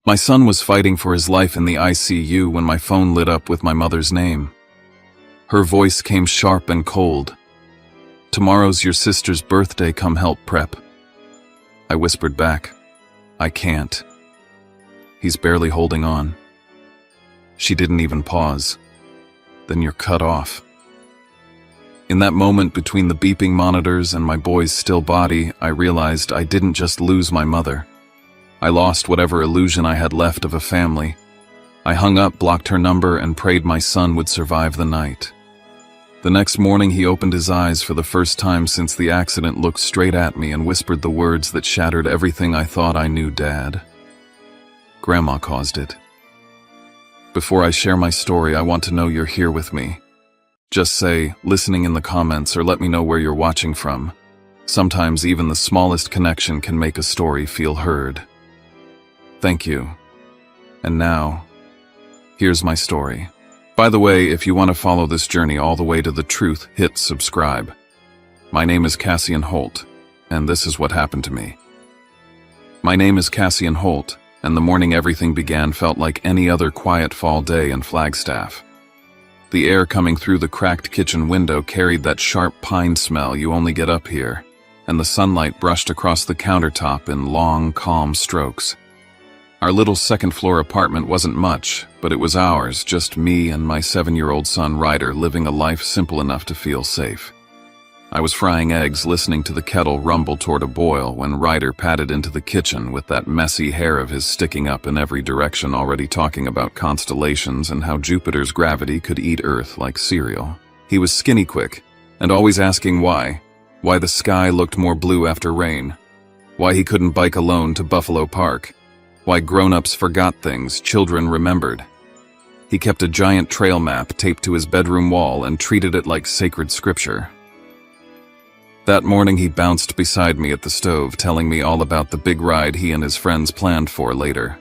My son was fighting for his life in the ICU when my phone lit up with my mother's name. Her voice came sharp and cold. "Tomorrow's your sister's birthday, come help prep." I whispered back, "I can't." "He's barely holding on." She didn't even pause. "Then you're cut off." In that moment between the beeping monitors and my boy's still body, I realized I didn't just lose my mother. I lost whatever illusion I had left of a family. I hung up, blocked her number, and prayed my son would survive the night. The next morning he opened his eyes for the first time since the accident, looked straight at me and whispered the words that shattered everything I thought I knew, "Dad. Grandma caused it." Before I share my story, I want to know you're here with me. Just say, listening in the comments, or let me know where you're watching from. Sometimes even the smallest connection can make a story feel heard. Thank you. And now, here's my story. By the way, if you want to follow this journey all the way to the truth, hit subscribe. My name is Cassian Holt, and this is what happened to me. My name is Cassian Holt, and the morning everything began felt like any other quiet fall day in Flagstaff. The air coming through the cracked kitchen window carried that sharp pine smell you only get up here, and the sunlight brushed across the countertop in long, calm strokes. Our little second-floor apartment wasn't much, but it was ours, just me and my 7-year-old son Ryder, living a life simple enough to feel safe. I was frying eggs, listening to the kettle rumble toward a boil, when Ryder padded into the kitchen with that messy hair of his sticking up in every direction, already talking about constellations and how Jupiter's gravity could eat Earth like cereal. He was skinny quick, and always asking why the sky looked more blue after rain, why he couldn't bike alone to Buffalo Park, why grown-ups forgot things children remembered. He kept a giant trail map taped to his bedroom wall and treated it like sacred scripture. That morning he bounced beside me at the stove, telling me all about the big ride he and his friends planned for later.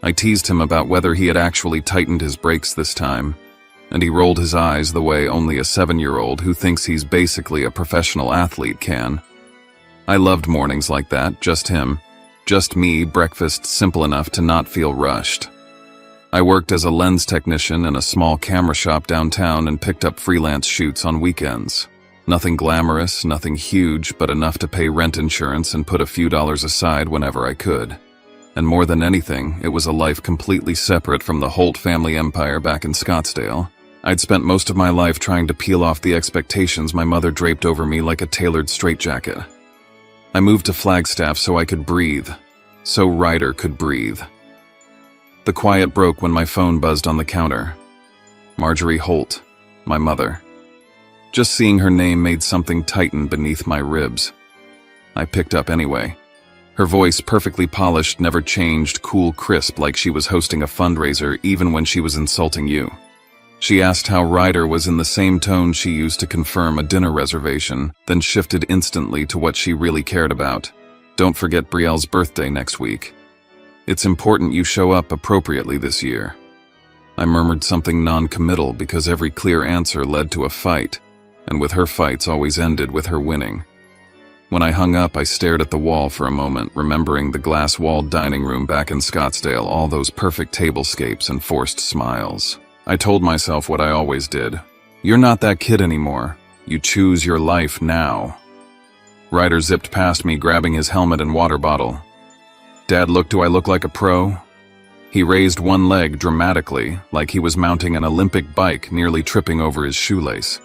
I teased him about whether he had actually tightened his brakes this time, and he rolled his eyes the way only a 7-year-old who thinks he's basically a professional athlete can. I loved mornings like that, just him. Just me, breakfast simple enough to not feel rushed. I worked as a lens technician in a small camera shop downtown and picked up freelance shoots on weekends. Nothing glamorous, nothing huge, but enough to pay rent insurance and put a few dollars aside whenever I could. And more than anything, it was a life completely separate from the Holt family empire back in Scottsdale. I'd spent most of my life trying to peel off the expectations my mother draped over me like a tailored straitjacket. I moved to Flagstaff so I could breathe, so Ryder could breathe. The quiet broke when my phone buzzed on the counter. Marjorie Holt, my mother. Just seeing her name made something tighten beneath my ribs. I picked up anyway. Her voice, perfectly polished, never changed, cool, crisp, like she was hosting a fundraiser even when she was insulting you. She asked how Ryder was, in the same tone she used to confirm a dinner reservation, then shifted instantly to what she really cared about. "Don't forget Brielle's birthday next week. It's important you show up appropriately this year." I murmured something non-committal because every clear answer led to a fight, and with her fights always ended with her winning. When I hung up, I stared at the wall for a moment, remembering the glass-walled dining room back in Scottsdale, all those perfect tablescapes and forced smiles. I told myself what I always did. You're not that kid anymore. You choose your life now. Ryder zipped past me, grabbing his helmet and water bottle. "Dad, do I look like a pro?" He raised one leg dramatically, like he was mounting an Olympic bike, nearly tripping over his shoelace.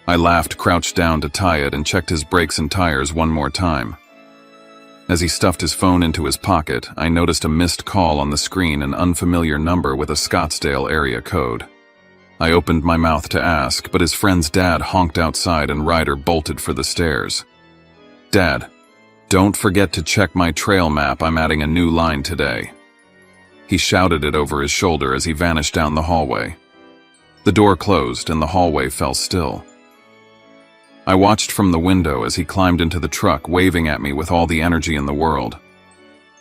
I laughed, crouched down to tie it, and checked his brakes and tires one more time. As he stuffed his phone into his pocket, I noticed a missed call on the screen, an unfamiliar number with a Scottsdale area code. I opened my mouth to ask, but his friend's dad honked outside and Ryder bolted for the stairs. "Dad, don't forget to check my trail map. I'm adding a new line today." He shouted it over his shoulder as he vanished down the hallway. The door closed and the hallway fell still. I watched from the window as he climbed into the truck, waving at me with all the energy in the world.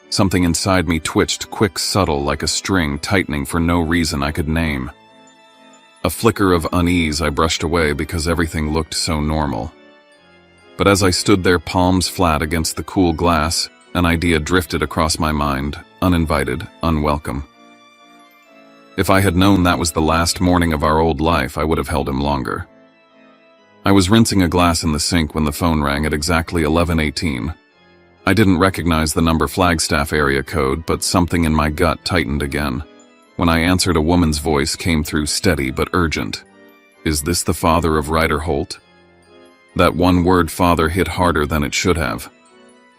Something inside me twitched, quick, subtle, like a string tightening for no reason I could name. A flicker of unease I brushed away because everything looked so normal. But as I stood there, palms flat against the cool glass, An idea drifted across my mind, uninvited, unwelcome. If I had known that was the last morning of our old life, I would have held him longer. I was rinsing a glass in the sink when the phone rang at exactly 11:18. I didn't recognize the number Flagstaff area code, but something in my gut tightened again. When I answered, a woman's voice came through, steady but urgent. "Is this the father of Ryder Holt?" That one word, father, hit harder than it should have.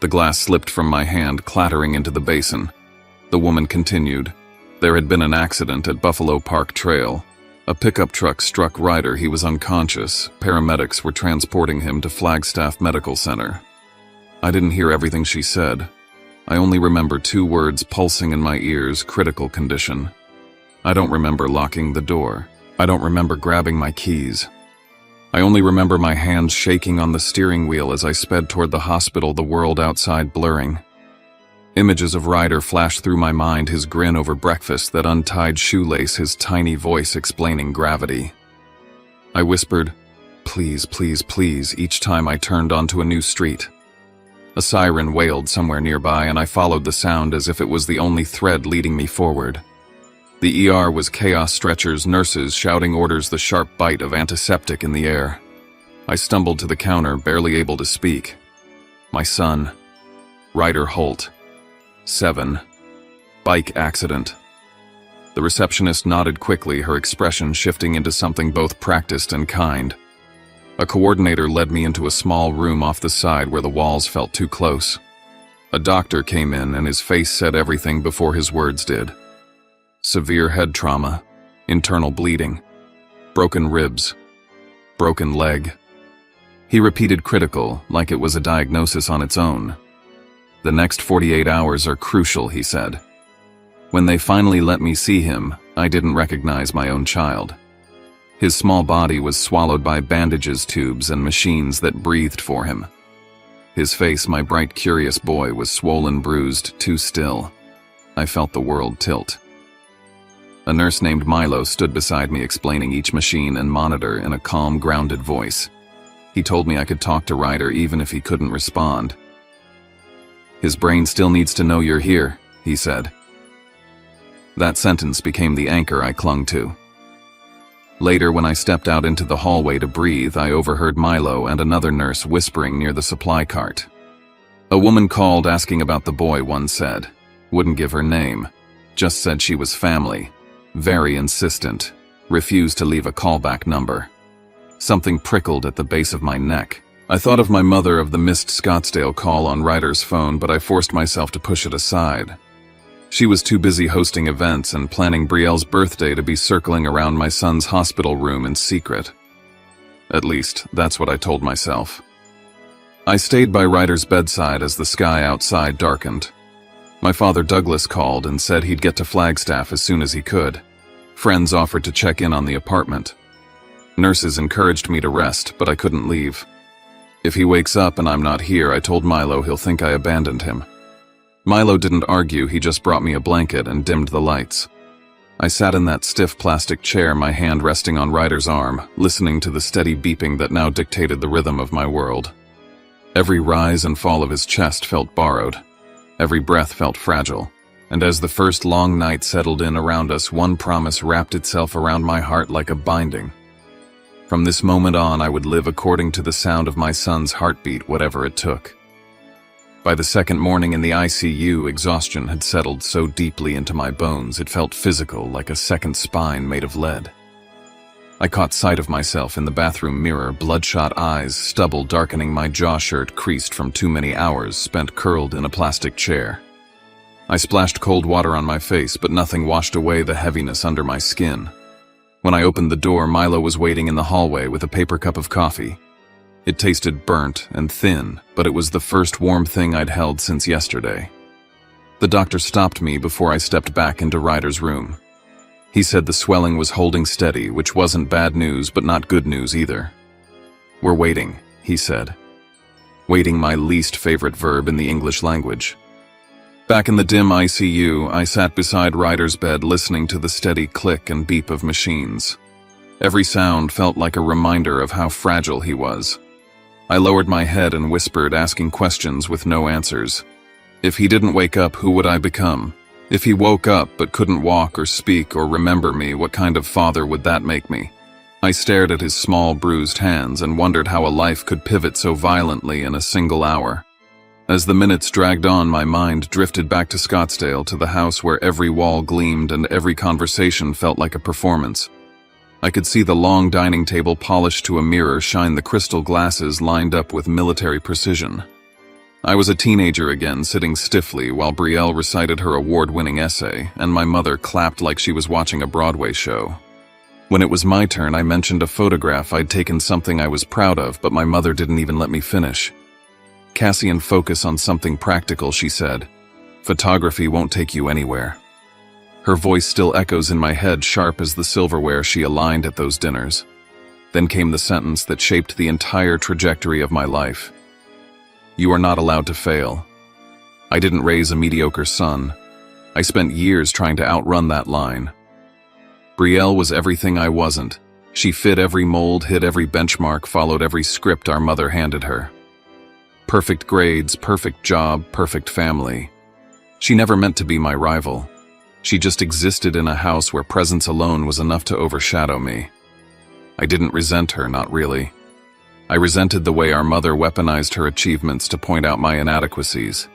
The glass slipped from my hand, clattering into the basin. The woman continued. There had been an accident at Buffalo Park Trail. A pickup truck struck Ryder. He was unconscious. Paramedics were transporting him to Flagstaff Medical Center. I didn't hear everything she said. I only remember 2 words pulsing in my ears: critical condition. I don't remember locking the door. I don't remember grabbing my keys. I only remember my hands shaking on the steering wheel as I sped toward the hospital, the world outside blurring. Images of Ryder flashed through my mind: his grin over breakfast, that untied shoelace, his tiny voice explaining gravity. I whispered, "Please, please, please," each time I turned onto a new street. A siren wailed somewhere nearby, and I followed the sound as if it was the only thread leading me forward. The ER was chaos: stretchers, nurses shouting orders, the sharp bite of antiseptic in the air. I stumbled to the counter, barely able to speak. My son, Ryder Holt, 7. Bike accident. The receptionist nodded quickly, her expression shifting into something both practiced and kind. A coordinator led me into a small room off the side where the walls felt too close. A doctor came in, and his face said everything before his words did. Severe head trauma, internal bleeding, broken ribs, broken leg. He repeated critical, like it was a diagnosis on its own. The next 48 hours are crucial, he said. When they finally let me see him, I didn't recognize my own child. His small body was swallowed by bandages, tubes, and machines that breathed for him. His face, my bright, curious boy, was swollen, bruised, too still. I felt the world tilt. A nurse named Milo stood beside me, explaining each machine and monitor in a calm, grounded voice. He told me I could talk to Ryder even if he couldn't respond. "His brain still needs to know you're here," he said. That sentence became the anchor I clung to. Later, when I stepped out into the hallway to breathe, I overheard Milo and another nurse whispering near the supply cart. A woman called asking about the boy, one said. Wouldn't give her name. Just said she was family. Very insistent. Refused to leave a callback number. Something prickled at the base of my neck. I thought of my mother, of the missed Scottsdale call on Ryder's phone, but I forced myself to push it aside. She was too busy hosting events and planning Brielle's birthday to be circling around my son's hospital room in secret. At least, that's what I told myself. I stayed by Ryder's bedside as the sky outside darkened. My father Douglas called and said he'd get to Flagstaff as soon as he could. Friends offered to check in on the apartment. Nurses encouraged me to rest, but I couldn't leave. If he wakes up and I'm not here, I told Milo, he'll think I abandoned him. Milo didn't argue, he just brought me a blanket and dimmed the lights. I sat in that stiff plastic chair, my hand resting on Ryder's arm, listening to the steady beeping that now dictated the rhythm of my world. Every rise and fall of his chest felt borrowed. Every breath felt fragile. And as the first long night settled in around us, one promise wrapped itself around my heart like a binding. From this moment on, I would live according to the sound of my son's heartbeat, whatever it took. By the second morning in the ICU, exhaustion had settled so deeply into my bones it felt physical, like a second spine made of lead. I caught sight of myself in the bathroom mirror, bloodshot eyes, stubble darkening my jaw, shirt creased from too many hours spent curled in a plastic chair. I splashed cold water on my face, but nothing washed away the heaviness under my skin. When I opened the door, Milo was waiting in the hallway with a paper cup of coffee. It tasted burnt and thin, but it was the first warm thing I'd held since yesterday. The doctor stopped me before I stepped back into Ryder's room. He said the swelling was holding steady, which wasn't bad news, but not good news either. "We're waiting," he said. Waiting, my least favorite verb in the English language. Back in the dim ICU, I sat beside Ryder's bed, listening to the steady click and beep of machines. Every sound felt like a reminder of how fragile he was. I lowered my head and whispered, asking questions with no answers. If he didn't wake up, who would I become? If he woke up but couldn't walk or speak or remember me, what kind of father would that make me? I stared at his small, bruised hands and wondered how a life could pivot so violently in a single hour. As the minutes dragged on, my mind drifted back to Scottsdale, to the house where every wall gleamed and every conversation felt like a performance. I could see the long dining table polished to a mirror shine the crystal glasses lined up with military precision. I was a teenager again, sitting stiffly while Brielle recited her award-winning essay, and my mother clapped like she was watching a Broadway show. When it was my turn, I mentioned a photograph I'd taken, something I was proud of, but my mother didn't even let me finish. "Cassian, focus on something practical," she said. "Photography won't take you anywhere." Her voice still echoes in my head, sharp as the silverware she aligned at those dinners. Then came the sentence that shaped the entire trajectory of my life. "You are not allowed to fail." I didn't raise a mediocre son. I spent years trying to outrun that line. Brielle was everything I wasn't. She fit every mold, hit every benchmark, followed every script our mother handed her. Perfect grades, perfect job, perfect family. She never meant to be my rival. She just existed in a house where presence alone was enough to overshadow me. I didn't resent her, not really. I resented the way our mother weaponized her achievements to point out my inadequacies.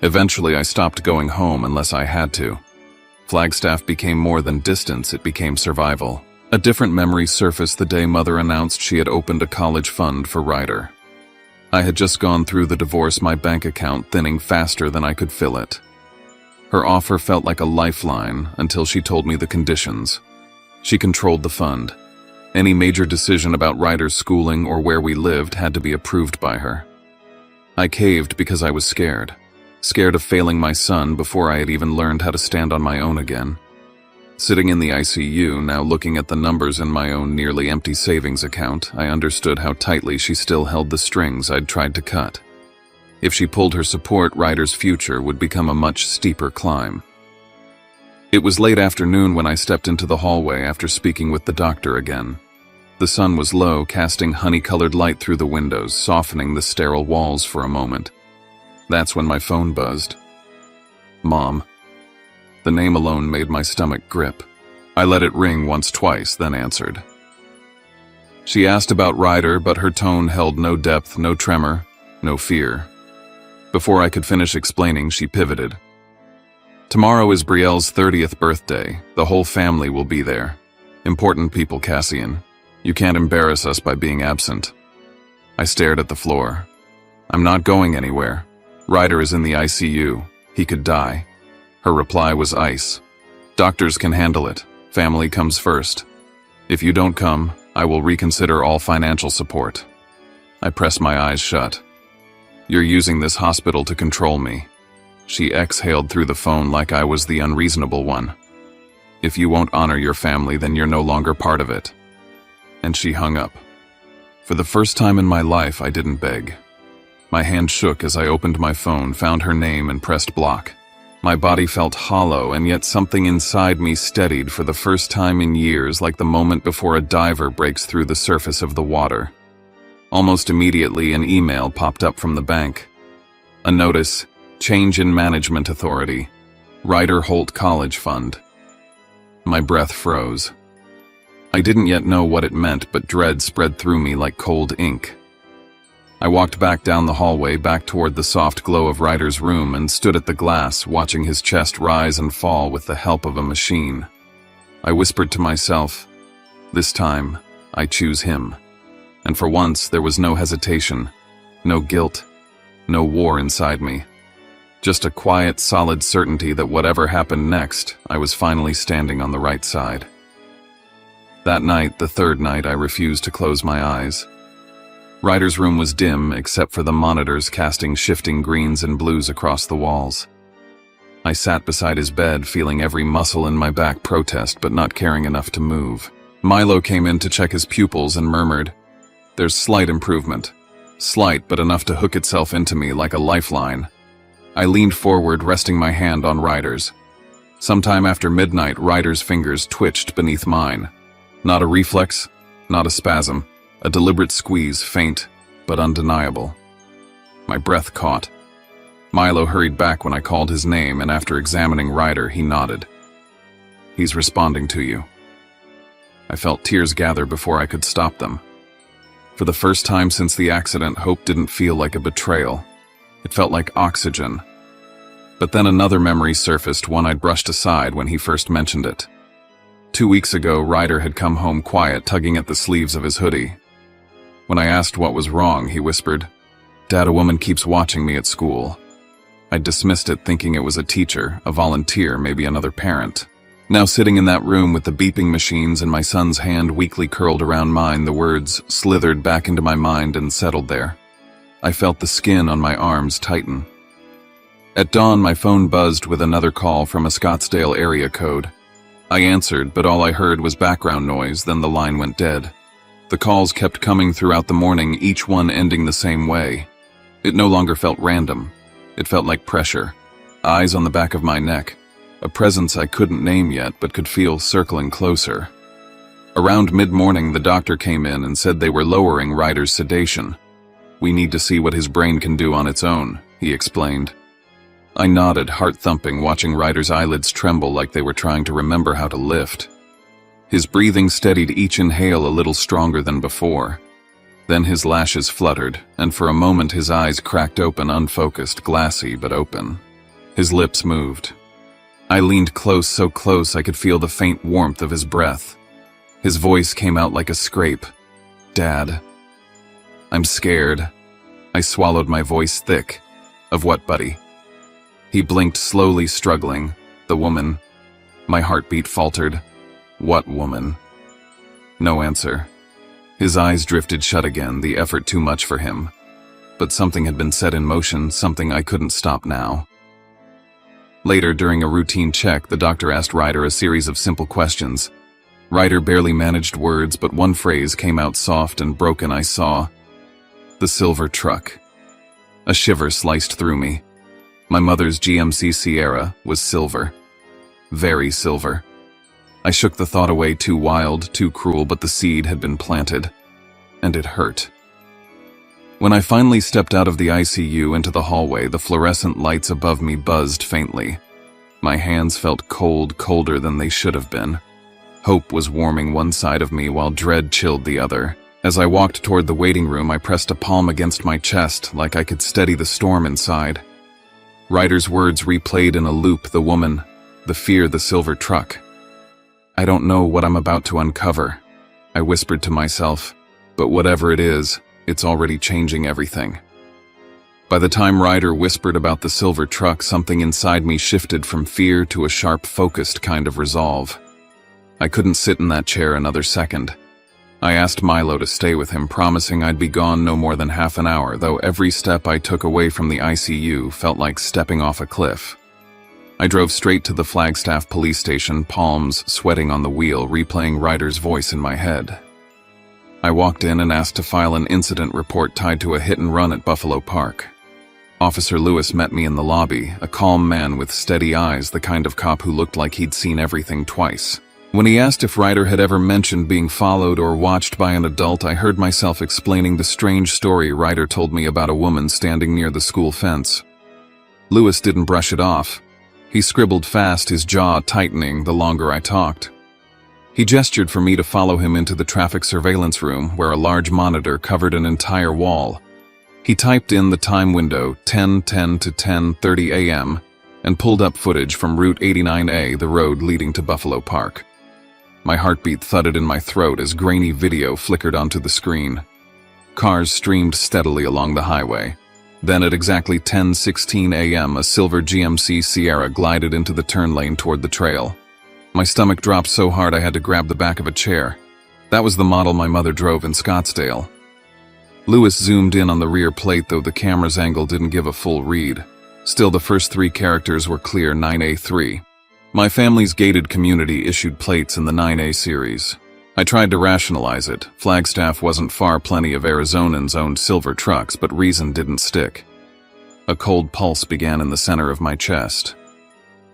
Eventually, I stopped going home unless I had to. Flagstaff became more than distance, it became survival. A different memory surfaced the day Mother announced she had opened a college fund for Ryder. I had just gone through the divorce, my bank account thinning faster than I could fill it. Her offer felt like a lifeline until she told me the conditions. She controlled the fund. Any major decision about Ryder's schooling or where we lived had to be approved by her. I caved because I was scared. Scared of failing my son before I had even learned how to stand on my own again. Sitting in the ICU, now looking at the numbers in my own nearly empty savings account, I understood how tightly she still held the strings I'd tried to cut. If she pulled her support, Ryder's future would become a much steeper climb. It was late afternoon when I stepped into the hallway after speaking with the doctor again. The sun was low, casting honey-colored light through the windows, softening the sterile walls for a moment. That's when my phone buzzed. Mom. The name alone made my stomach grip. I let it ring once, twice, then answered. She asked about Ryder, but her tone held no depth, no tremor, no fear. Before I could finish explaining, she pivoted. "Tomorrow is Brielle's 30th birthday. The whole family will be there. Important people, Cassian. You can't embarrass us by being absent." I stared at the floor. "I'm not going anywhere. Ryder is in the ICU. He could die." Her reply was ice. "Doctors can handle it. Family comes first. If you don't come, I will reconsider all financial support." I pressed my eyes shut. "You're using this hospital to control me." She exhaled through the phone like I was the unreasonable one. "If you won't honor your family, then you're no longer part of it." And she hung up. For the first time in my life, I didn't beg. My hand shook as I opened my phone, found her name, and pressed block. My body felt hollow, and yet something inside me steadied for the first time in years, like the moment before a diver breaks through the surface of the water. Almost immediately, an email popped up from the bank. A notice: change in management authority. Ryder Holt College Fund. My breath froze. I didn't yet know what it meant, but dread spread through me like cold ink. I walked back down the hallway, back toward the soft glow of Ryder's room, and stood at the glass, watching his chest rise and fall with the help of a machine. I whispered to myself, "This time, I choose him." And for once, there was no hesitation, no guilt, no war inside me. Just a quiet, solid certainty that whatever happened next, I was finally standing on the right side. That night, the third night, I refused to close my eyes. Ryder's room was dim, except for the monitors casting shifting greens and blues across the walls. I sat beside his bed, feeling every muscle in my back protest, but not caring enough to move. Milo came in to check his pupils and murmured, "There's slight improvement. Slight, but enough to hook itself into me like a lifeline." I leaned forward, resting my hand on Ryder's. Sometime after midnight, Ryder's fingers twitched beneath mine. Not a reflex, not a spasm, a deliberate squeeze, faint but undeniable. My breath caught. Milo hurried back when I called his name, and after examining Ryder, he nodded. "He's responding to you." I felt tears gather before I could stop them. For the first time since the accident, hope didn't feel like a betrayal. It felt like oxygen. But then another memory surfaced, one I'd brushed aside when he first mentioned it. 2 weeks ago, Ryder had come home quiet, tugging at the sleeves of his hoodie. When I asked what was wrong, he whispered, "Dad, a woman keeps watching me at school." I dismissed it, thinking it was a teacher, a volunteer, maybe another parent. Now sitting in that room with the beeping machines and my son's hand weakly curled around mine, the words slithered back into my mind and settled there. I felt the skin on my arms tighten. At dawn, my phone buzzed with another call from a Scottsdale area code. I answered, but all I heard was background noise, then the line went dead. The calls kept coming throughout the morning, each one ending the same way. It no longer felt random. It felt like pressure, eyes on the back of my neck, a presence I couldn't name yet but could feel circling closer. Around mid-morning, the doctor came in and said they were lowering Ryder's sedation. "We need to see what his brain can do on its own," he explained. I nodded, heart thumping, watching Ryder's eyelids tremble like they were trying to remember how to lift. His breathing steadied each inhale a little stronger than before. Then his lashes fluttered, and for a moment his eyes cracked open, unfocused, glassy but open. His lips moved. I leaned close, so close I could feel the faint warmth of his breath. His voice came out like a scrape. "Dad." "I'm scared." I swallowed, my voice thick. "Of what, buddy?" He blinked slowly, struggling. "The woman." My heartbeat faltered. "What woman?" No answer. His eyes drifted shut again, the effort too much for him. But something had been set in motion, something I couldn't stop now. Later, during a routine check, the doctor asked Ryder a series of simple questions. Ryder barely managed words, but one phrase came out soft and broken. I saw the silver truck. A shiver sliced through me. My mother's GMC Sierra was silver. Very silver. I shook the thought away, too wild, too cruel, but the seed had been planted. And it hurt. When I finally stepped out of the ICU into the hallway, the fluorescent lights above me buzzed faintly. My hands felt cold, colder than they should have been. Hope was warming one side of me while dread chilled the other. As I walked toward the waiting room, I pressed a palm against my chest like I could steady the storm inside. Ryder's words replayed in a loop: the woman, the fear, the silver truck. "I don't know what I'm about to uncover," I whispered to myself, "but whatever it is, it's already changing everything." By the time Ryder whispered about the silver truck, something inside me shifted from fear to a sharp, focused kind of resolve. I couldn't sit in that chair another second. I asked Milo to stay with him, promising I'd be gone no more than half an hour, though every step I took away from the ICU felt like stepping off a cliff. I drove straight to the Flagstaff police station, palms sweating on the wheel, replaying Ryder's voice in my head. I walked in and asked to file an incident report tied to a hit and run at Buffalo Park. Officer Lewis met me in the lobby, a calm man with steady eyes, the kind of cop who looked like he'd seen everything twice. When he asked if Ryder had ever mentioned being followed or watched by an adult, I heard myself explaining the strange story Ryder told me about a woman standing near the school fence. Lewis didn't brush it off. He scribbled fast, his jaw tightening the longer I talked. He gestured for me to follow him into the traffic surveillance room, where a large monitor covered an entire wall. He typed in the time window, 10:10 to 10:30 a.m., and pulled up footage from Route 89A, the road leading to Buffalo Park. My heartbeat thudded in my throat as grainy video flickered onto the screen. Cars streamed steadily along the highway. Then at exactly 10:16 a.m., a silver GMC Sierra glided into the turn lane toward the trail. My stomach dropped so hard I had to grab the back of a chair. That was the model my mother drove in Scottsdale. Lewis zoomed in on the rear plate, though the camera's angle didn't give a full read. Still, the first three characters were clear: 9A3. My family's gated community issued plates in the 9A series. I tried to rationalize it. Flagstaff wasn't far, plenty of Arizonans owned silver trucks, but reason didn't stick. A cold pulse began in the center of my chest.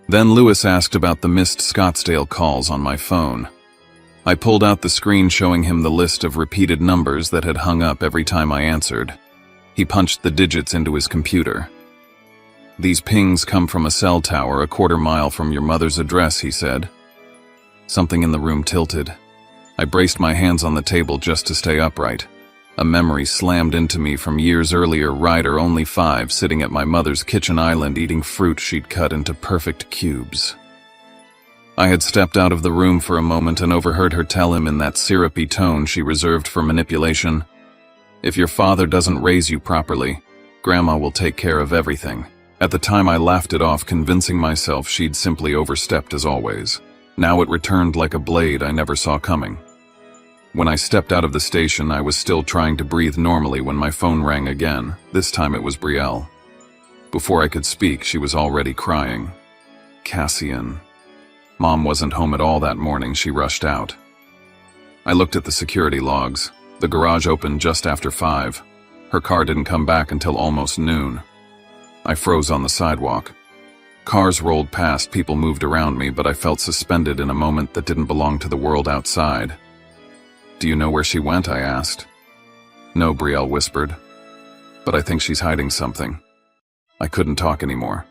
Then Lewis asked about the missed Scottsdale calls on my phone. I pulled out the screen showing him the list of repeated numbers that had hung up every time I answered. He punched the digits into his computer. "These pings come from a cell tower a quarter-mile from your mother's address," he said. Something in the room tilted. I braced my hands on the table just to stay upright. A memory slammed into me from years earlier, Ryder, only 5, sitting at my mother's kitchen island eating fruit she'd cut into perfect cubes. I had stepped out of the room for a moment and overheard her tell him in that syrupy tone she reserved for manipulation, "If your father doesn't raise you properly, Grandma will take care of everything." At the time I laughed it off, convincing myself she'd simply overstepped as always. Now it returned like a blade I never saw coming. When I stepped out of the station, I was still trying to breathe normally when my phone rang again. This time it was Brielle. Before I could speak, she was already crying. "Cassian." Mom wasn't home at all that morning. She rushed out. I looked at the security logs. The garage opened just after 5. Her car didn't come back until almost noon. I froze on the sidewalk. Cars rolled past, people moved around me, but I felt suspended in a moment that didn't belong to the world outside. "Do you know where she went?" I asked. "No," Brielle whispered. "But I think she's hiding something." I couldn't talk anymore.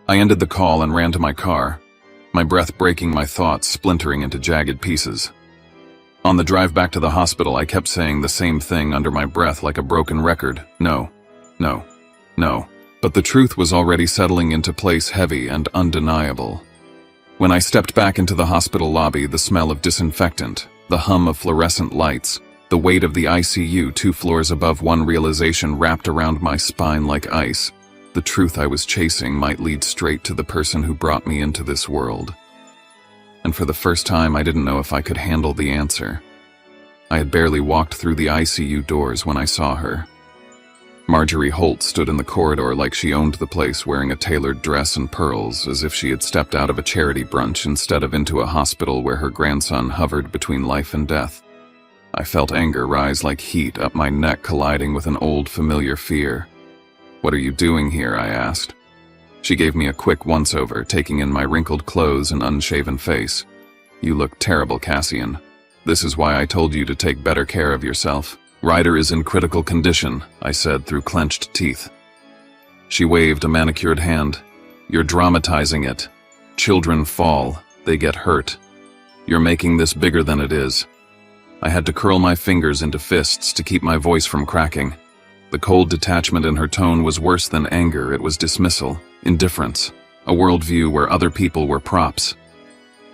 I ended the call and ran to my car, my breath breaking, my thoughts splintering into jagged pieces. On the drive back to the hospital, I kept saying the same thing under my breath like a broken record. No, no, no. But the truth was already settling into place, heavy and undeniable. When I stepped back into the hospital lobby, the smell of disinfectant, the hum of fluorescent lights, the weight of the ICU 2 floors above, one realization wrapped around my spine like ice. The truth I was chasing might lead straight to the person who brought me into this world. And for the first time, I didn't know if I could handle the answer. I had barely walked through the ICU doors when I saw her. Marjorie Holt stood in the corridor like she owned the place, wearing a tailored dress and pearls, as if she had stepped out of a charity brunch instead of into a hospital where her grandson hovered between life and death. I felt anger rise like heat up my neck, colliding with an old familiar fear. "What are you doing here?" I asked. She gave me a quick once-over, taking in my wrinkled clothes and unshaven face. "You look terrible, Cassian. This is why I told you to take better care of yourself. Ryder is in critical condition," I said through clenched teeth. She waved a manicured hand. "You're dramatizing it. Children fall. They get hurt. You're making this bigger than it is." I had to curl my fingers into fists to keep my voice from cracking. The cold detachment in her tone was worse than anger. It was dismissal, indifference, a worldview where other people were props.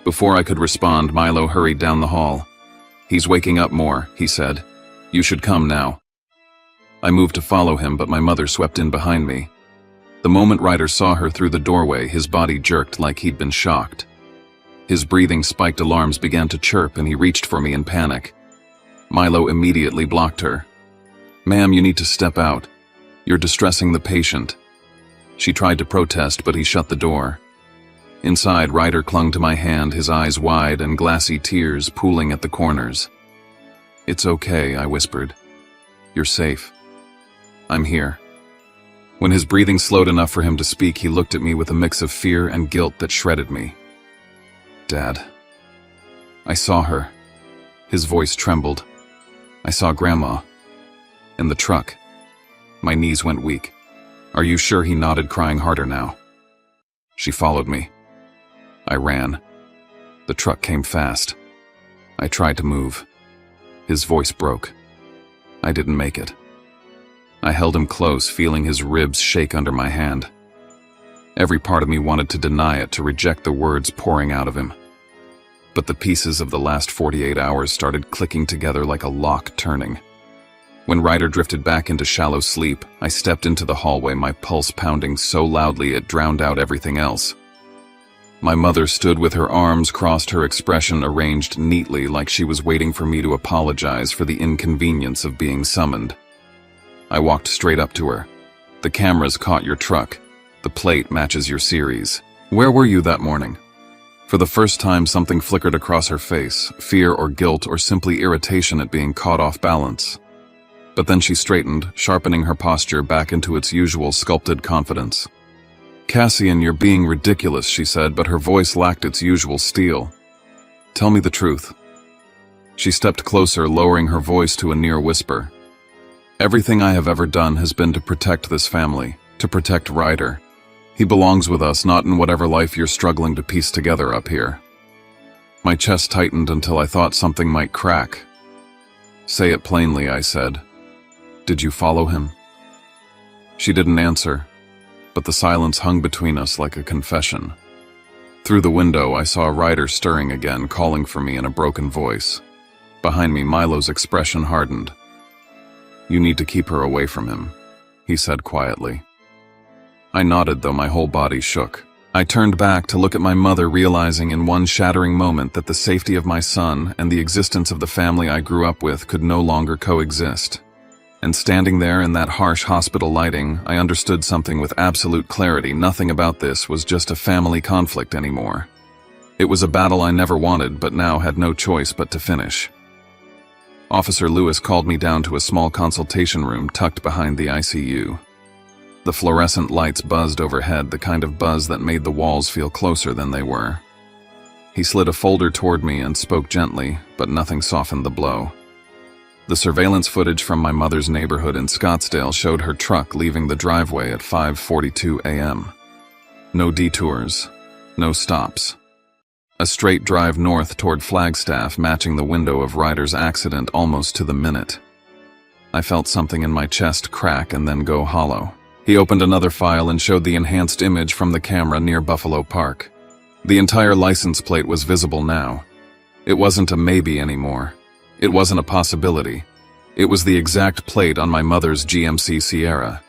Before I could respond, Milo hurried down the hall. "He's waking up more," he said. "You should come now." I moved to follow him, but my mother swept in behind me. The moment Ryder saw her through the doorway, his body jerked like he'd been shocked. His breathing spiked, alarms began to chirp, and he reached for me in panic. Milo immediately blocked her. "Ma'am, you need to step out. You're distressing the patient." She tried to protest, but he shut the door. Inside, Ryder clung to my hand, his eyes wide and glassy tears pooling at the corners. "It's okay," I whispered. "You're safe. I'm here." When his breathing slowed enough for him to speak, he looked at me with a mix of fear and guilt that shredded me. "Dad." I saw her. His voice trembled. "I saw Grandma. In the truck." My knees went weak. "Are you sure?" He nodded, crying harder now. She followed me. I ran. The truck came fast. I tried to move. His voice broke. I didn't make it. I held him close, feeling his ribs shake under my hand. Every part of me wanted to deny it, to reject the words pouring out of him. But the pieces of the last 48 hours started clicking together like a lock turning. When Ryder drifted back into shallow sleep, I stepped into the hallway, my pulse pounding so loudly it drowned out everything else. My mother stood with her arms crossed, her expression arranged neatly like she was waiting for me to apologize for the inconvenience of being summoned. I walked straight up to her. "The cameras caught your truck. The plate matches your series. Where were you that morning?" For the first time, something flickered across her face, fear or guilt or simply irritation at being caught off balance. But then she straightened, sharpening her posture back into its usual sculpted confidence. "Cassian, you're being ridiculous," she said, but her voice lacked its usual steel. "Tell me the truth." She stepped closer, lowering her voice to a near whisper. "Everything I have ever done has been to protect this family, to protect Ryder. He belongs with us, not in whatever life you're struggling to piece together up here. My chest tightened until I thought something might crack. Say it plainly, I said. Did you follow him? She didn't answer, but the silence hung between us like a confession. Through the window, I saw Ryder stirring again, calling for me in a broken voice. Behind me, Milo's expression hardened. You need to keep her away from him, he said quietly. I nodded, though my whole body shook. I turned back to look at my mother, realizing in one shattering moment that the safety of my son and the existence of the family I grew up with could no longer coexist. And standing there in that harsh hospital lighting, I understood something with absolute clarity. Nothing about this was just a family conflict anymore. It was a battle I never wanted, but now had no choice but to finish. Officer Lewis called me down to a small consultation room tucked behind the ICU. The fluorescent lights buzzed overhead, the kind of buzz that made the walls feel closer than they were. He slid a folder toward me and spoke gently, but nothing softened the blow. The surveillance footage from my mother's neighborhood in Scottsdale showed her truck leaving the driveway at 5:42 a.m. No detours, no stops. A straight drive north toward Flagstaff, matching the window of Ryder's accident almost to the minute. I felt something in my chest crack and then go hollow. He opened another file and showed the enhanced image from the camera near Buffalo Park. The entire license plate was visible now. It wasn't a maybe anymore. It wasn't a possibility. It was the exact plate on my mother's GMC Sierra.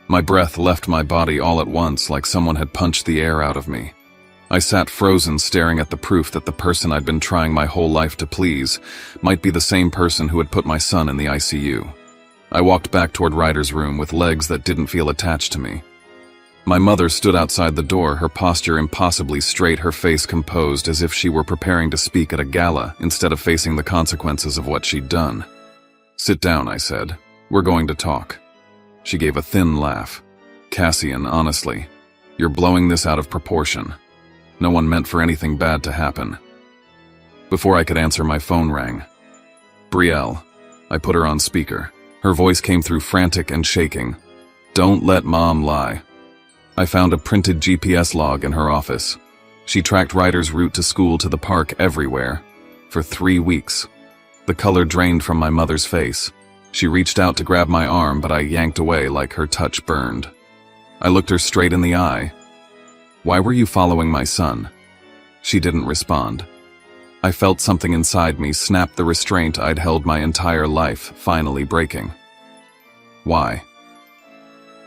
My breath left my body all at once, like someone had punched the air out of me. I sat frozen, staring at the proof that the person I'd been trying my whole life to please might be the same person who had put my son in the ICU. I walked back toward Ryder's room with legs that didn't feel attached to me. My mother stood outside the door, her posture impossibly straight, her face composed as if she were preparing to speak at a gala instead of facing the consequences of what she'd done. Sit down, I said. We're going to talk. She gave a thin laugh. Cassian, honestly, you're blowing this out of proportion. No one meant for anything bad to happen. Before I could answer, my phone rang. Brielle. I put her on speaker. Her voice came through frantic and shaking. Don't let Mom lie. I found a printed GPS log in her office. She tracked Ryder's route to school, to the park, everywhere. For 3 weeks. The color drained from my mother's face. She reached out to grab my arm, but I yanked away like her touch burned. I looked her straight in the eye. Why were you following my son? She didn't respond. I felt something inside me snap, the restraint I'd held my entire life finally breaking. Why?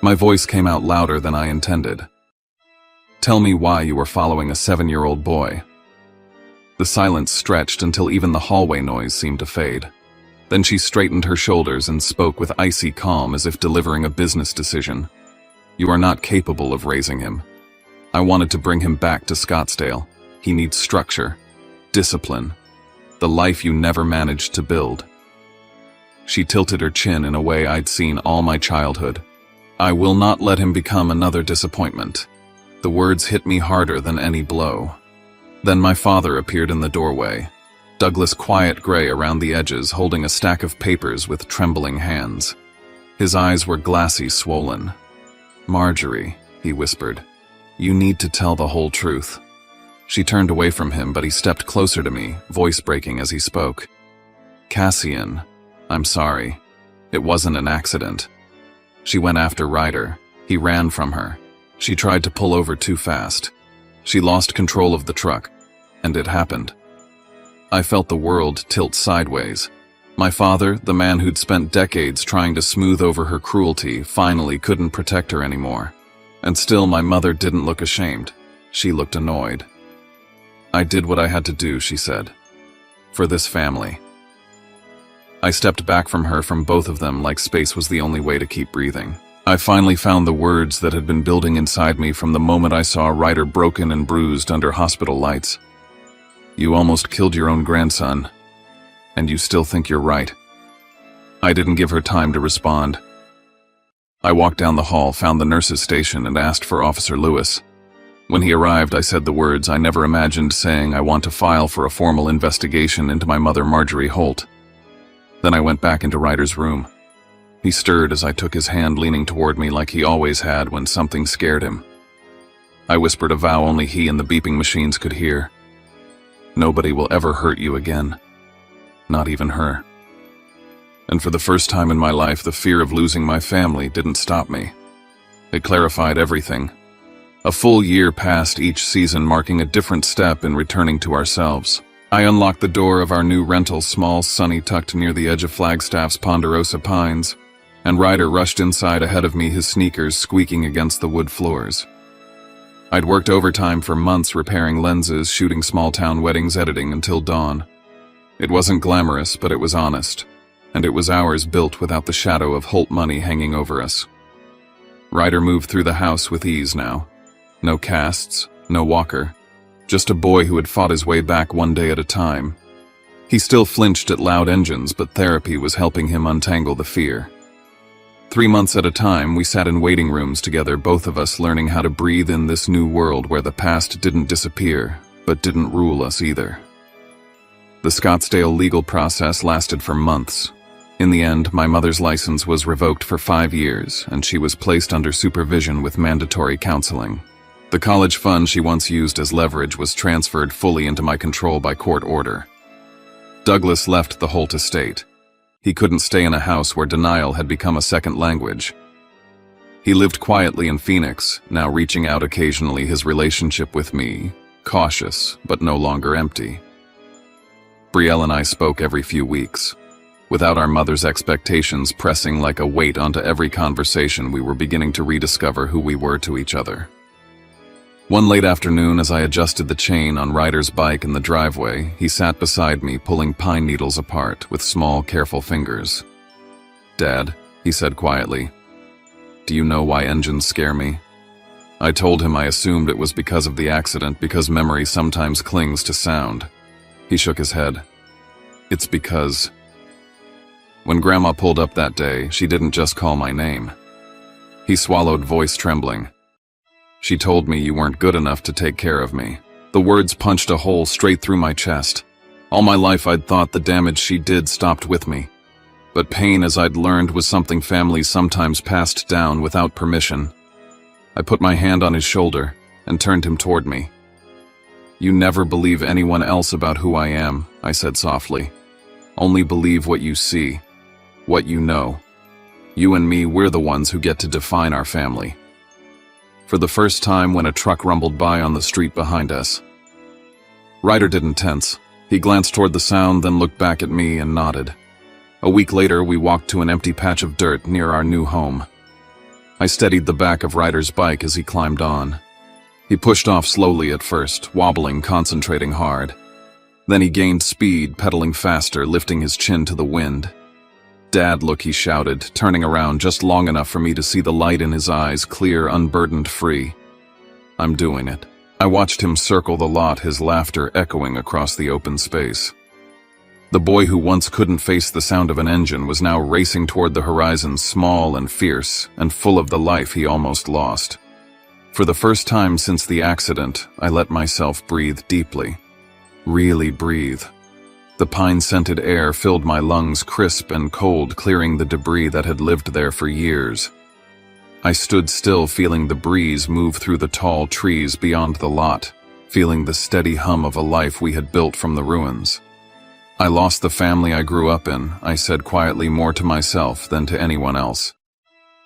My voice came out louder than I intended. Tell me why you were following a 7-year-old boy. The silence stretched until even the hallway noise seemed to fade. Then she straightened her shoulders and spoke with icy calm, as if delivering a business decision. You are not capable of raising him. I wanted to bring him back to Scottsdale. He needs structure. Discipline, the life you never managed to build. She tilted her chin in a way I'd seen all my childhood. I will not let him become another disappointment. The words hit me harder than any blow. Then my father appeared in the doorway, Douglas quiet gray around the edges, holding a stack of papers with trembling hands. His eyes were glassy, swollen. Marjorie, he whispered, you need to tell the whole truth. She turned away from him, but he stepped closer to me, voice breaking as he spoke. Cassian, I'm sorry. It wasn't an accident. She went after Ryder. He ran from her. She tried to pull over too fast. She lost control of the truck, and it happened. I felt the world tilt sideways. My father, the man who'd spent decades trying to smooth over her cruelty, finally couldn't protect her anymore. And still, my mother didn't look ashamed. She looked annoyed. I did what I had to do, she said. For this family. I stepped back from her, from both of them, like space was the only way to keep breathing. I finally found the words that had been building inside me from the moment I saw Ryder broken and bruised under hospital lights. You almost killed your own grandson, and you still think you're right. I didn't give her time to respond. I walked down the hall, found the nurse's station, and asked for Officer Lewis. When he arrived, I said the words I never imagined saying: I want to file for a formal investigation into my mother, Marjorie Holt. Then I went back into Ryder's room. He stirred as I took his hand, leaning toward me like he always had when something scared him. I whispered a vow only he and the beeping machines could hear. Nobody will ever hurt you again. Not even her. And for the first time in my life, the fear of losing my family didn't stop me. It clarified everything. A full year passed, each season marking a different step in returning to ourselves. I unlocked the door of our new rental, small, sunny, tucked near the edge of Flagstaff's ponderosa pines, and Ryder rushed inside ahead of me, his sneakers squeaking against the wood floors. I'd worked overtime for months repairing lenses, shooting small-town weddings, editing until dawn. It wasn't glamorous, but it was honest, and it was ours, built without the shadow of Holt money hanging over us. Ryder moved through the house with ease now. No casts, no walker, just a boy who had fought his way back one day at a time. He still flinched at loud engines, but therapy was helping him untangle the fear. 3 months at a time, we sat in waiting rooms together, both of us learning how to breathe in this new world where the past didn't disappear, but didn't rule us either. The Scottsdale legal process lasted for months. In the end, my mother's license was revoked for 5 years, and she was placed under supervision with mandatory counseling. The college fund she once used as leverage was transferred fully into my control by court order. Douglas left the Holt estate. He couldn't stay in a house where denial had become a second language. He lived quietly in Phoenix, now reaching out occasionally, his relationship with me, cautious but no longer empty. Brielle and I spoke every few weeks. Without our mother's expectations pressing like a weight onto every conversation, we were beginning to rediscover who we were to each other. One late afternoon, as I adjusted the chain on Ryder's bike in the driveway, he sat beside me, pulling pine needles apart with small, careful fingers. "Dad," he said quietly, "do you know why engines scare me?" I told him I assumed it was because of the accident, because memory sometimes clings to sound. He shook his head. "It's because when Grandma pulled up that day, she didn't just call my name." He swallowed, voice trembling. "She told me you weren't good enough to take care of me." The words punched a hole straight through my chest. All my life I'd thought the damage she did stopped with me. But pain, as I'd learned, was something families sometimes passed down without permission. I put my hand on his shoulder and turned him toward me. "You never believe anyone else about who I am," I said softly. "Only believe what you see, what you know. You and me, we're the ones who get to define our family." For the first time, when a truck rumbled by on the street behind us, Ryder didn't tense. He glanced toward the sound, then looked back at me and nodded. A week later, we walked to an empty patch of dirt near our new home. I steadied the back of Ryder's bike as he climbed on. He pushed off slowly at first, wobbling, concentrating hard. Then he gained speed, pedaling faster, lifting his chin to the wind. "Dad, look," he shouted, turning around just long enough for me to see the light in his eyes, clear, unburdened, free. "I'm doing it." I watched him circle the lot, his laughter echoing across the open space. The boy who once couldn't face the sound of an engine was now racing toward the horizon, small and fierce, and full of the life he almost lost. For the first time since the accident, I let myself breathe deeply. Really breathe. The pine-scented air filled my lungs, crisp and cold, clearing the debris that had lived there for years. I stood still, feeling the breeze move through the tall trees beyond the lot, feeling the steady hum of a life we had built from the ruins. "I lost the family I grew up in," I said quietly, more to myself than to anyone else.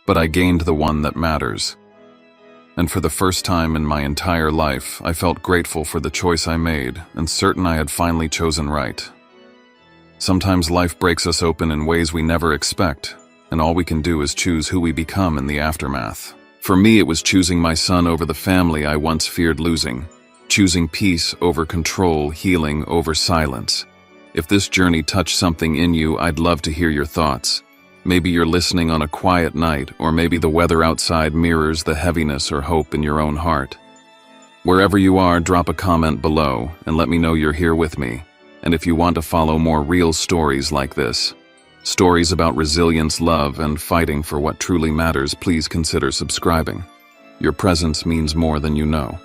"But I gained the one that matters." And for the first time in my entire life, I felt grateful for the choice I made, and certain I had finally chosen right. Sometimes life breaks us open in ways we never expect, and all we can do is choose who we become in the aftermath. For me, it was choosing my son over the family I once feared losing, choosing peace over control, healing over silence. If this journey touched something in you, I'd love to hear your thoughts. Maybe you're listening on a quiet night, or maybe the weather outside mirrors the heaviness or hope in your own heart. Wherever you are, drop a comment below and let me know you're here with me. And if you want to follow more real stories like this, stories about resilience, love, and fighting for what truly matters, please consider subscribing. Your presence means more than you know.